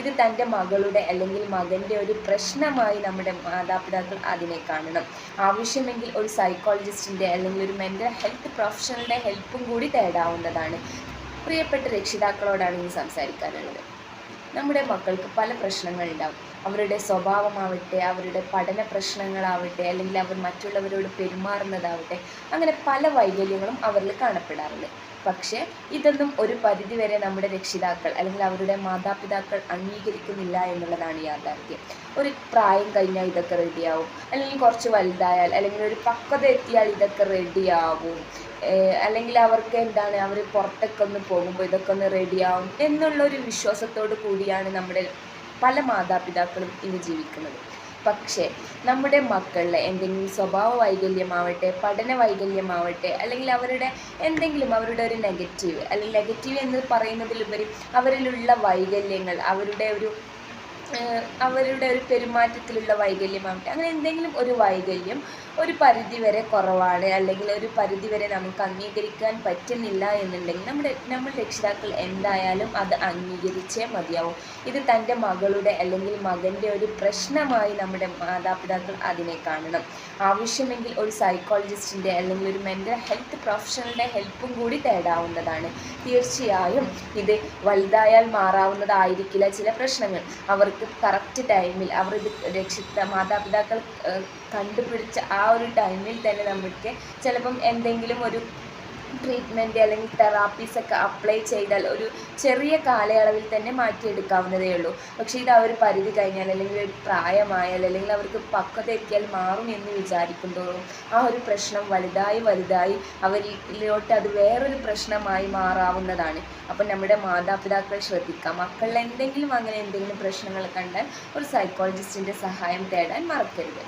ഇത് തൻ്റെ മകളുടെ അല്ലെങ്കിൽ മകൻ്റെ ഒരു പ്രശ്നമായി നമ്മുടെ മാതാപിതാക്കൾ അതിനെ കാണണം. ആവശ്യമെങ്കിൽ ഒരു സൈക്കോളജിസ്റ്റിൻ്റെ അല്ലെങ്കിൽ ഒരു മെൻ്റൽ ഹെൽത്ത് പ്രൊഫഷണലുടെ ഹെൽപ്പും കൂടി തേടാവുന്നതാണ്. പ്രിയപ്പെട്ട രക്ഷിതാക്കളോടാണ് ഇനി സംസാരിക്കാനുള്ളത്. നമ്മുടെ മക്കൾക്ക് പല പ്രശ്നങ്ങളുണ്ടാവും. അവരുടെ സ്വഭാവമാവട്ടെ, അവരുടെ പഠന പ്രശ്നങ്ങളാവട്ടെ, അല്ലെങ്കിൽ അവർ മറ്റുള്ളവരോട് പെരുമാറുന്നതാവട്ടെ, അങ്ങനെ പല വൈകല്യങ്ങളും അവരിൽ കാണപ്പെടാറുണ്ട്. പക്ഷേ ഇതൊന്നും ഒരു പരിധിവരെ നമ്മുടെ രക്ഷിതാക്കൾ അല്ലെങ്കിൽ അവരുടെ മാതാപിതാക്കൾ അംഗീകരിക്കുന്നില്ല എന്നുള്ളതാണ് യാഥാർത്ഥ്യം. ഒരു പ്രായം കഴിഞ്ഞാൽ ഇതൊക്കെ റെഡിയാവും, അല്ലെങ്കിൽ കുറച്ച് വലുതായാൽ അല്ലെങ്കിൽ ഒരു പക്വത എത്തിയാൽ ഇതൊക്കെ റെഡിയാവും, അല്ലെങ്കിൽ അവർക്ക് എന്താണ് അവർ പുറത്തൊക്കെ ഒന്ന് പോകുമ്പോൾ ഇതൊക്കെ ഒന്ന് റെഡിയാവും എന്നുള്ളൊരു വിശ്വാസത്തോടു കൂടിയാണ് നമ്മുടെ പല മാതാപിതാക്കളും ഇന്ന് ജീവിക്കുന്നത്. പക്ഷേ നമ്മുടെ മക്കളിലെ എന്തെങ്കിലും സ്വഭാവ വൈകല്യമാവട്ടെ, പഠന വൈകല്യമാവട്ടെ, അല്ലെങ്കിൽ അവരുടെ എന്തെങ്കിലും അവരുടെ ഒരു നെഗറ്റീവ് അല്ലെങ്കിൽ നെഗറ്റീവ് എന്ന് പറയുന്നതിലുപരി അവരിലുള്ള വൈകല്യങ്ങൾ, അവരുടെ ഒരു പെരുമാറ്റത്തിലുള്ള വൈകല്യമാവട്ടെ, അങ്ങനെ എന്തെങ്കിലും ഒരു വൈകല്യം ഒരു പരിധിവരെ കുറവാണ് അല്ലെങ്കിൽ ഒരു പരിധിവരെ നമുക്ക് അംഗീകരിക്കാൻ പറ്റുന്നില്ല എന്നുണ്ടെങ്കിൽ നമ്മൾ രക്ഷിതാക്കൾ എന്തായാലും അത് അംഗീകരിച്ചേ മതിയാവും. ഇത് തൻ്റെ മകളുടെ അല്ലെങ്കിൽ മകൻ്റെ ഒരു പ്രശ്നമായി നമ്മുടെ മാതാപിതാക്കൾ അതിനെ കാണണം. ആവശ്യമെങ്കിൽ ഒരു സൈക്കോളജിസ്റ്റിൻ്റെ അല്ലെങ്കിൽ ഒരു മെൻ്റൽ ഹെൽത്ത് പ്രൊഫഷണലുടെ ഹെൽപ്പും കൂടി തേടാവുന്നതാണ്. തീർച്ചയായും ഇത് വലുതായാൽ മാറാവുന്നതായിരിക്കില്ല ചില പ്രശ്നങ്ങൾ. അവർക്ക് കറക്റ്റ് ടൈമിൽ അവർ ഇത് മാതാപിതാക്കൾ കണ്ടുപിടിച്ച ആ ഒരു ടൈമിൽ തന്നെ നമുക്ക് ചിലപ്പം എന്തെങ്കിലും ഒരു ട്രീറ്റ്മെൻറ്റ് അല്ലെങ്കിൽ തെറാപ്പീസൊക്കെ അപ്ലൈ ചെയ്താൽ ഒരു ചെറിയ കാലയളവിൽ തന്നെ മാറ്റിയെടുക്കാവുന്നതേ ഉള്ളൂ. പക്ഷേ ഇത് അവർ പരിധി കഴിഞ്ഞാൽ അല്ലെങ്കിൽ ഒരു പ്രായമായാൽ അല്ലെങ്കിൽ അവർക്ക് പക്വത എത്തിയാൽ മാറും എന്ന് വിചാരിക്കുമ്പോഴും ആ ഒരു പ്രശ്നം വലുതായി അവരിലോട്ട് അത് വേറൊരു പ്രശ്നമായി മാറാവുന്നതാണ്. അപ്പം നമ്മുടെ മാതാപിതാക്കൾ ശ്രദ്ധിക്കാം. മക്കളിൽ എന്തെങ്കിലും പ്രശ്നങ്ങൾ കണ്ടാൽ ഒരു സൈക്കോളജിസ്റ്റിൻ്റെ സഹായം തേടാൻ മറക്കരുത്.